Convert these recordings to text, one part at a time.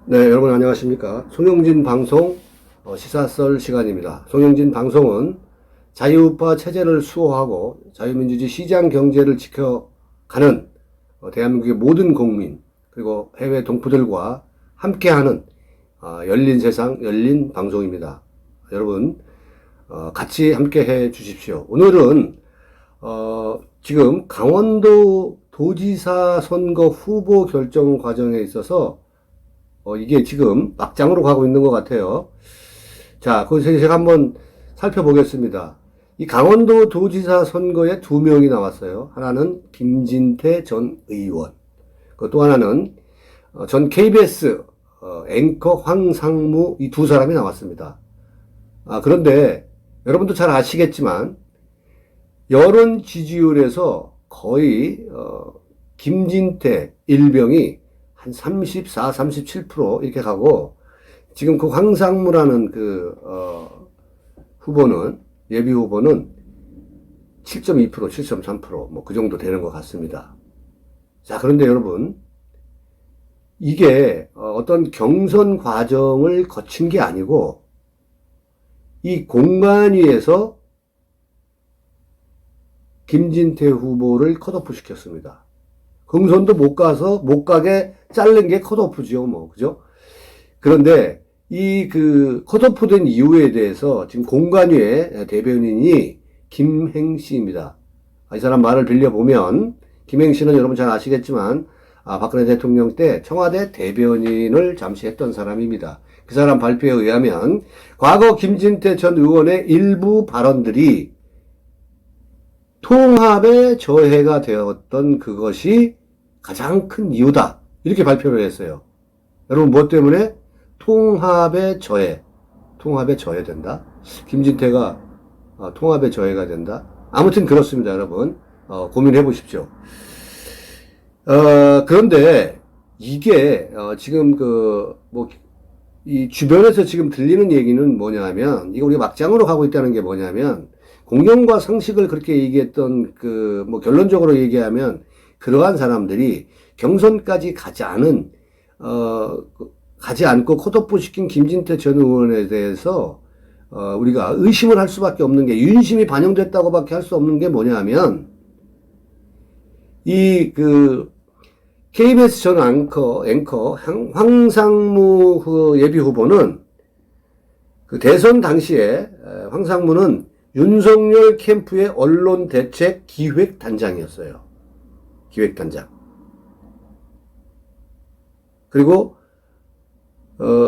네, 여러분 안녕하십니까. 송영진 방송 시사썰 시간입니다. 송영진 방송은 자유우파 체제를 수호하고 자유민주주의 시장 경제를 지켜가는 대한민국의 모든 국민 그리고 해외 동포들과 함께하는 열린 세상 열린 방송입니다. 여러분 같이 함께해 주십시오. 오늘은 지금 강원도 도지사 선거 후보 결정 과정에 있어서 이게 지금 막장으로 가고 있는 것 같아요. 자, 거기서 제가 한번 살펴보겠습니다. 이 강원도 도지사 선거에 2명이 나왔어요. 하나는 김진태 전 의원. 또 하나는 전 KBS 앵커 황상무, 이 두 사람이 나왔습니다. 그런데 여러분도 잘 아시겠지만 여론 지지율에서 거의 김진태 일병이 한 34, 37% 이렇게 가고, 지금 그 황상무라는 후보는, 예비 후보는 7.2%, 7.3%, 뭐 그 정도 되는 것 같습니다. 자, 그런데 여러분, 이게 어떤 경선 과정을 거친 게 아니고, 이 공관위에서 김진태 후보를 컷오프 시켰습니다. 경선도 못 가게 자른 게 컷오프죠, 뭐, 그죠? 그런데, 컷오프 된 이유에 대해서 지금 공관위의 대변인이 김행 씨입니다. 이 사람 말을 빌려보면, 김행 씨는 여러분 잘 아시겠지만, 박근혜 대통령 때 청와대 대변인을 잠시 했던 사람입니다. 그 사람 발표에 의하면, 과거 김진태 전 의원의 일부 발언들이 통합에 저해가 되었던 그것이 가장 큰 이유다. 이렇게 발표를 했어요. 여러분, 뭐 때문에? 통합에 저해된다? 김진태가 통합에 저해가 된다? 아무튼 그렇습니다, 여러분. 고민해 보십시오. 그런데 이게 지금 이 주변에서 지금 들리는 얘기는 뭐냐면, 이거 우리가 막장으로 가고 있다는 게 뭐냐면, 공정과 상식을 그렇게 얘기했던 결론적으로 얘기하면 그러한 사람들이 경선까지 가지 않고 컷오프 시킨 김진태 전 의원에 대해서 우리가 의심을 할 수밖에 없는 게, 윤심이 반영됐다고밖에 할 수 없는 게 뭐냐면, KBS 전 앵커 황상무 예비 후보는 대선 당시에 황상무는 윤석열 캠프의 언론 대책 기획단장이었어요. 기획단장. 그리고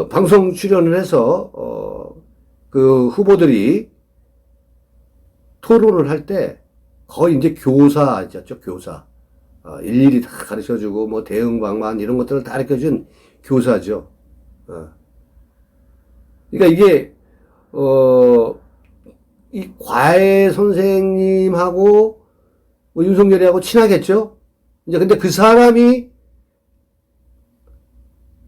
방송 출연을 해서 그 후보들이 토론을 할 때 거의 이제 교사였죠, 교사. 일일이 다 가르쳐주고 뭐 대응 방안 이런 것들을 다 가르쳐준 교사죠. 그러니까 이게 이 과외 선생님하고 윤석열이하고 친하겠죠? 이제 근데 그 사람이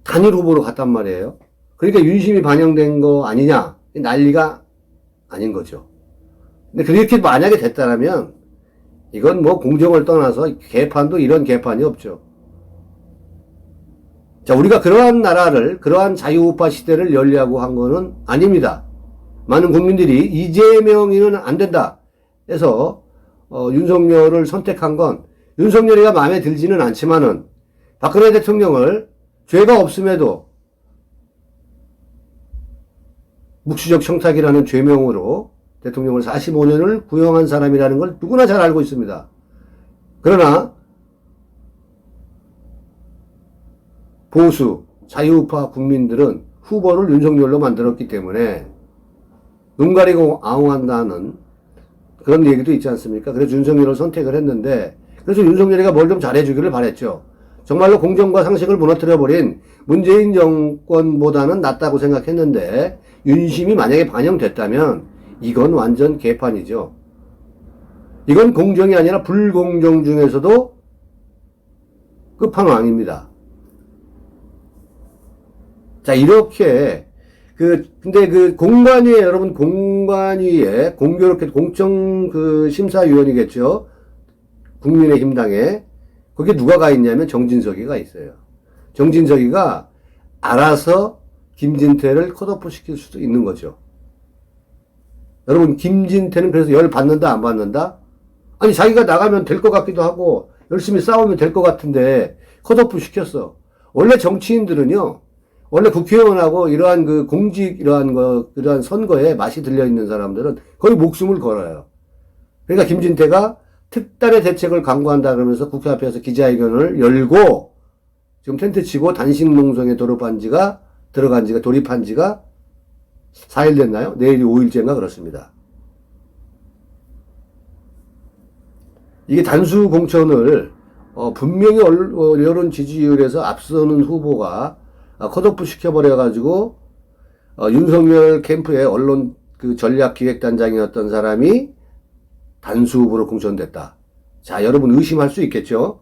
단일 후보로 갔단 말이에요. 그러니까 윤심이 반영된 거 아니냐? 난리가 아닌 거죠. 근데 그렇게 만약에 됐다면 이건 뭐 공정을 떠나서 개판도 이런 개판이 없죠. 자, 우리가 그러한 나라를, 그러한 자유우파 시대를 열려고 한 거는 아닙니다. 많은 국민들이 이재명이는 안 된다 해서 윤석열을 선택한 건, 윤석열이가 마음에 들지는 않지만은 박근혜 대통령을 죄가 없음에도 묵시적 청탁이라는 죄명으로 대통령을 45년을 구형한 사람이라는 걸 누구나 잘 알고 있습니다. 그러나 보수 자유우파 국민들은 후보를 윤석열로 만들었기 때문에 눈 가리고 아웅한다는 그런 얘기도 있지 않습니까? 그래서 윤석열을 선택을 했는데, 그래서 윤석열이가 뭘 좀 잘해주기를 바랬죠. 정말로 공정과 상식을 무너뜨려버린 문재인 정권보다는 낫다고 생각했는데, 윤심이 만약에 반영됐다면 이건 완전 개판이죠. 이건 공정이 아니라 불공정 중에서도 끝판왕입니다. 자, 이렇게 근데 공관위에, 여러분, 공관위에 공교롭게 공정 심사위원이겠죠. 국민의힘당에 거기에 누가 가 있냐면 정진석이가 있어요. 정진석이가 알아서 김진태를 컷오프 시킬 수도 있는 거죠. 여러분, 김진태는 그래서 열 받는다, 안 받는다? 아니, 자기가 나가면 될 것 같기도 하고, 열심히 싸우면 될 것 같은데, 컷오프 시켰어. 원래 정치인들은요, 원래 국회의원하고 이러한 그 공직, 이러한 선거에 맛이 들려있는 사람들은 거의 목숨을 걸어요. 그러니까 김진태가 특단의 대책을 강구한다 그러면서 국회 앞에서 기자회견을 열고, 지금 텐트 치고 단식 농성에 돌입한 지가 4일 됐나요? 내일이 5일째인가 그렇습니다. 이게 단수 공천을 분명히 여론 지지율에서 앞서는 후보가 컷오프 시켜버려가지고 윤석열 캠프의 언론 그 전략기획단장이었던 사람이 단수 후보로 공천됐다. 자, 여러분 의심할 수 있겠죠?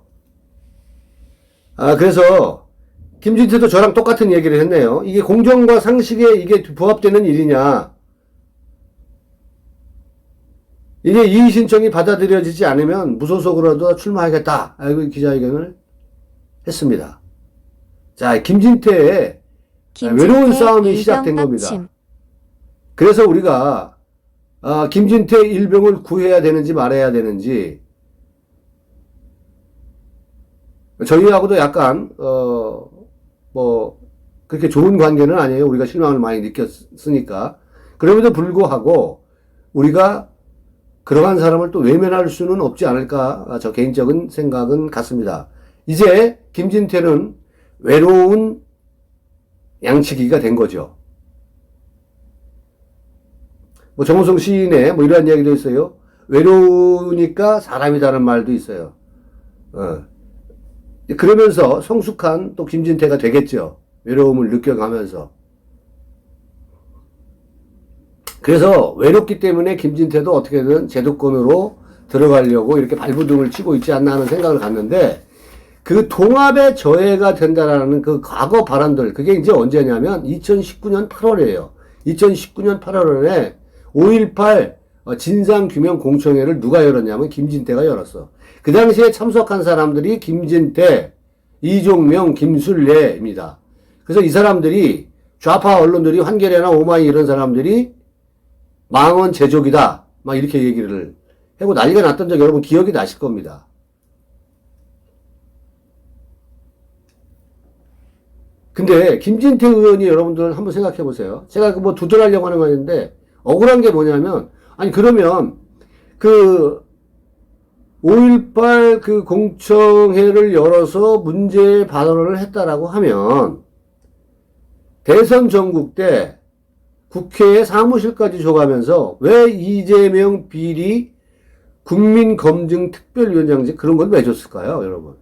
그래서 김진태도 저랑 똑같은 얘기를 했네요. 이게 공정과 상식에 이게 부합되는 일이냐. 이게 이의 신청이 받아들여지지 않으면 무소속으로도 출마하겠다. 알고 기자회견을 했습니다. 자, 김진태의 외로운 싸움이 시작된 겁니다. 그래서 우리가 김진태 일병을 구해야 되는지 말아야 되는지 저희하고도 약간 그렇게 좋은 관계는 아니에요. 우리가 실망을 많이 느꼈으니까. 그럼에도 불구하고 우리가 그러한 사람을 또 외면할 수는 없지 않을까, 저 개인적인 생각은 같습니다. 이제 김진태는 외로운 양치기가 된 거죠. 정호성 시인의 이러한 이야기도 있어요. 외로우니까 사람이다는 말도 있어요. 그러면서 성숙한 또 김진태가 되겠죠. 외로움을 느껴가면서. 그래서 외롭기 때문에 김진태도 어떻게든 제도권으로 들어가려고 이렇게 발부둥을 치고 있지 않나 하는 생각을 갖는데, 그 통합의 저해가 된다라는 그 과거 발언들, 그게 이제 언제냐면 2019년 8월이에요. 2019년 8월에 5.18 진상규명 공청회를 누가 열었냐면 김진태가 열었어. 그 당시에 참석한 사람들이 김진태, 이종명, 김술래입니다. 그래서 이 사람들이 좌파 언론들이 한겨레나 오마이 이런 사람들이 망언 제조기다 막 이렇게 얘기를 하고 난리가 났던 적 여러분 기억이 나실 겁니다. 근데 김진태 의원이 여러분들 한번 생각해 보세요. 제가 두둔하려고 하는 거 아닌데 억울한 게 뭐냐면, 아니 그러면 그 5.18 그 공청회를 열어서 문제 발언을 했다라고 하면 대선 전국 때 국회에 사무실까지 줘가면서 왜 이재명 비리 국민검증특별위원장직 그런 걸 왜 줬을까요, 여러분?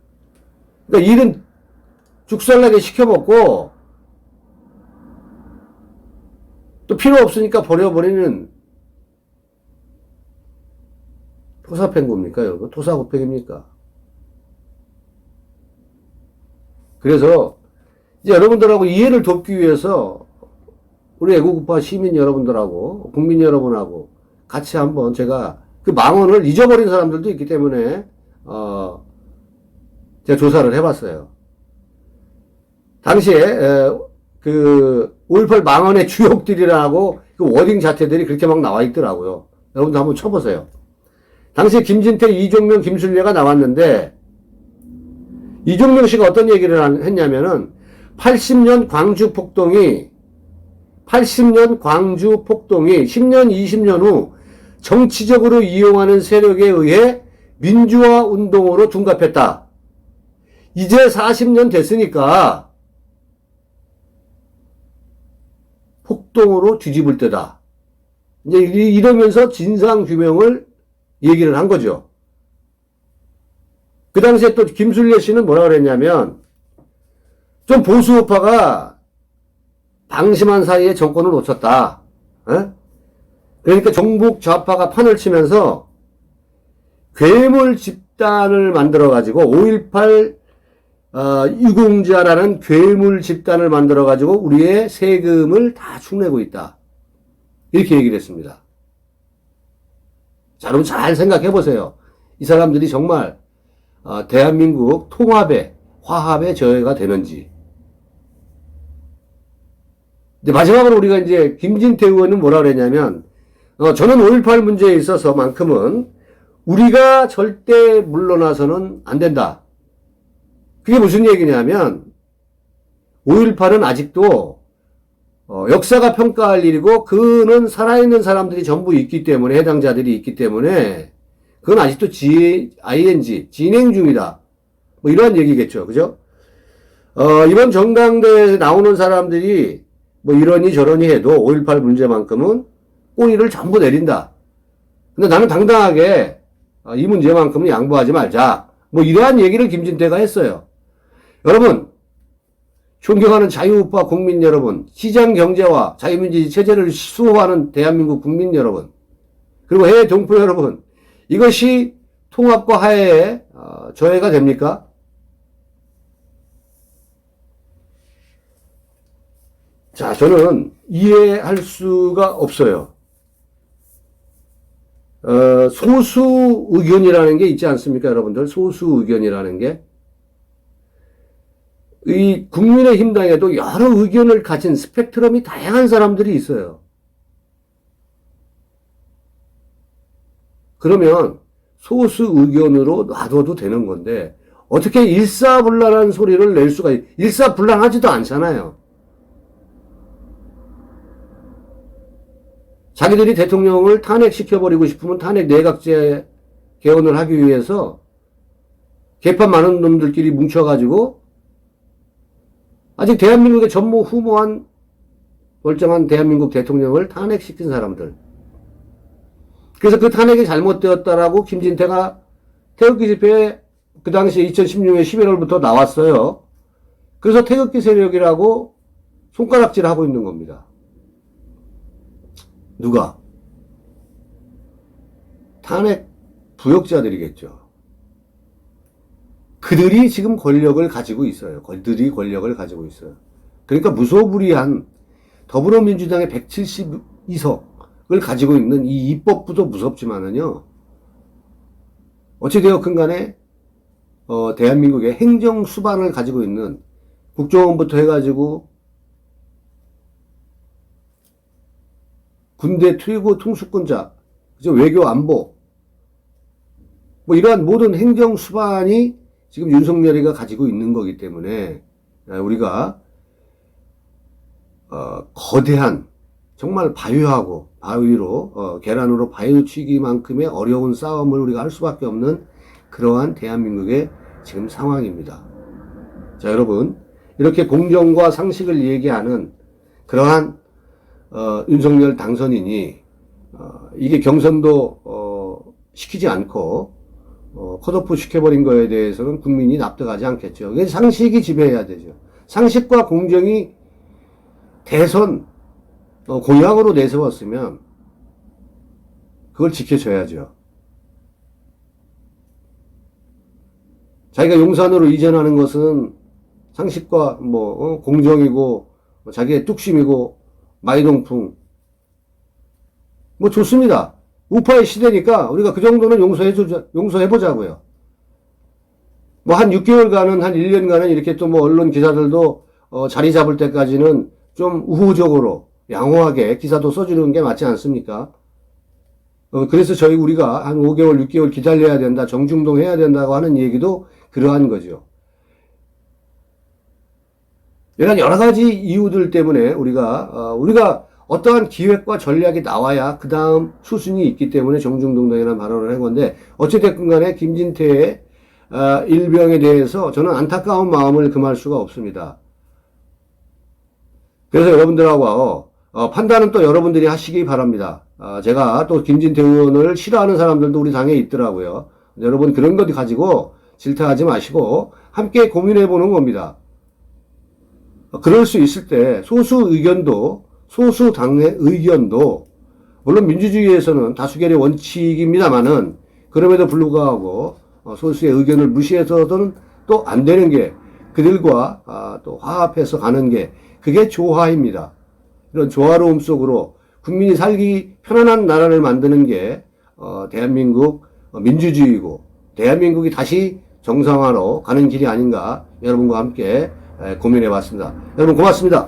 그러니까 일은 죽살나게 시켜먹고 또 필요 없으니까 버려버리는 토사팽고입니까, 여러분? 토사구팽입니까? 그래서 이제 여러분들하고 이해를 돕기 위해서 우리 애국우파 시민 여러분들하고 국민 여러분하고 같이 한번 제가 그 망언을 잊어버린 사람들도 있기 때문에 제가 조사를 해봤어요. 당시에 그 5.18 망언의 주역들이라고 그 워딩 자체들이 그렇게 막 나와 있더라고요. 여러분도 한번 쳐보세요. 당시에 김진태, 이종명, 김술래가 나왔는데 이종명 씨가 어떤 얘기를 했냐면은 80년 광주 폭동이 10년, 20년 후 정치적으로 이용하는 세력에 의해 민주화 운동으로 둔갑했다. 이제 40년 됐으니까 폭동으로 뒤집을 때다. 이제 이러면서 진상규명을 얘기를 한 거죠. 그 당시에 또 김술래 씨는 뭐라 그랬냐면, 좀 보수우파가 방심한 사이에 정권을 놓쳤다. 에? 그러니까 정북 좌파가 판을 치면서 괴물 집단을 만들어가지고 5.18 유공자라는 괴물 집단을 만들어가지고 우리의 세금을 다 축내고 있다. 이렇게 얘기를 했습니다. 자, 여러분 잘 생각해 보세요. 이 사람들이 정말 대한민국 통합에, 화합에 저해가 되는지. 근데 마지막으로 우리가 이제 김진태 의원은 뭐라 그랬냐면, 저는 5.18 문제에 있어서만큼은 우리가 절대 물러나서는 안 된다. 그게 무슨 얘기냐면 5.18은 아직도 역사가 평가할 일이고 그는 살아있는 사람들이 전부 있기 때문에 해당자들이 있기 때문에 그건 아직도 ING 진행 중이다. 뭐 이러한 얘기겠죠. 그죠? 이번 정당대회에 나오는 사람들이 뭐 이러니 저러니 해도 5.18 문제만큼은 꼬리를 전부 내린다. 근데 나는 당당하게 이 문제만큼은 양보하지 말자. 뭐 이러한 얘기를 김진태가 했어요. 여러분, 존경하는 자유우파 국민 여러분, 시장 경제와 자유민주주의 체제를 수호하는 대한민국 국민 여러분, 그리고 해외 동포 여러분, 이것이 통합과 화해에 저해가 됩니까? 자, 저는 이해할 수가 없어요. 소수 의견이라는 게 있지 않습니까, 여러분들? 소수 의견이라는 게. 이 국민의힘당에도 여러 의견을 가진 스펙트럼이 다양한 사람들이 있어요. 그러면 소수 의견으로 놔둬도 되는 건데 어떻게 일사불란한 소리를 낼 수가 일사불란하지도 않잖아요. 자기들이 대통령을 탄핵시켜버리고 싶으면 탄핵 내각제 개헌을 하기 위해서 개판 많은 놈들끼리 뭉쳐가지고 아직 대한민국의 전무후무한 멀쩡한 대한민국 대통령을 탄핵시킨 사람들. 그래서 그 탄핵이 잘못되었다라고 김진태가 태극기 집회에 그 당시에 2016년 11월부터 나왔어요. 그래서 태극기 세력이라고 손가락질하고 있는 겁니다. 누가? 탄핵 부역자들이겠죠. 그들이 지금 권력을 가지고 있어요. 그들이 권력을 가지고 있어요. 그러니까 무소불위한 더불어민주당의 172석을 가지고 있는 이 입법부도 무섭지만은요. 어찌되었건 간에 대한민국의 행정수반을 가지고 있는 국정원부터 해가지고 군대 최고 통수권자, 그죠? 외교 안보, 뭐 이러한 모든 행정수반이 지금 윤석열이가 가지고 있는 거기 때문에 우리가 거대한 정말 바위로 계란으로 바위치기만큼의 어려운 싸움을 우리가 할 수밖에 없는 그러한 대한민국의 지금 상황입니다. 자, 여러분, 이렇게 공정과 상식을 얘기하는 그러한 윤석열 당선인이 이게 경선도 시키지 않고 컷오프 시켜버린 거에 대해서는 국민이 납득하지 않겠죠. 그게 상식이 지배해야 되죠. 상식과 공정이 대선 공약으로 내세웠으면 그걸 지켜줘야죠. 자기가 용산으로 이전하는 것은 상식과 공정이고 자기의 뚝심이고 마이동풍 뭐 좋습니다. 우파의 시대니까 우리가 그 정도는 용서해보자고요. 뭐 한 6개월간은, 한 1년간은 이렇게 또 언론 기사들도 자리 잡을 때까지는 좀 우호적으로, 양호하게 기사도 써주는 게 맞지 않습니까? 그래서 우리가 한 5개월, 6개월 기다려야 된다, 정중동 해야 된다고 하는 얘기도 그러한 거죠. 이런 여러 가지 이유들 때문에 우리가 어떠한 기획과 전략이 나와야 그 다음 수순이 있기 때문에 정중동당이라는 발언을 한 건데, 어찌됐건 간에 김진태의 일병에 대해서 저는 안타까운 마음을 금할 수가 없습니다. 그래서 여러분들하고 판단은 또 여러분들이 하시기 바랍니다. 제가 또 김진태 의원을 싫어하는 사람들도 우리 당에 있더라고요. 여러분 그런 것 가지고 질타하지 마시고 함께 고민해 보는 겁니다. 그럴 수 있을 때 소수 당의 의견도 물론 민주주의에서는 다수결의 원칙입니다만은 그럼에도 불구하고 소수의 의견을 무시해서는 또 안 되는 게 그들과 또 화합해서 가는 게 그게 조화입니다. 이런 조화로움 속으로 국민이 살기 편안한 나라를 만드는 게 대한민국 민주주의고 대한민국이 다시 정상화로 가는 길이 아닌가 여러분과 함께 고민해 봤습니다. 여러분 고맙습니다.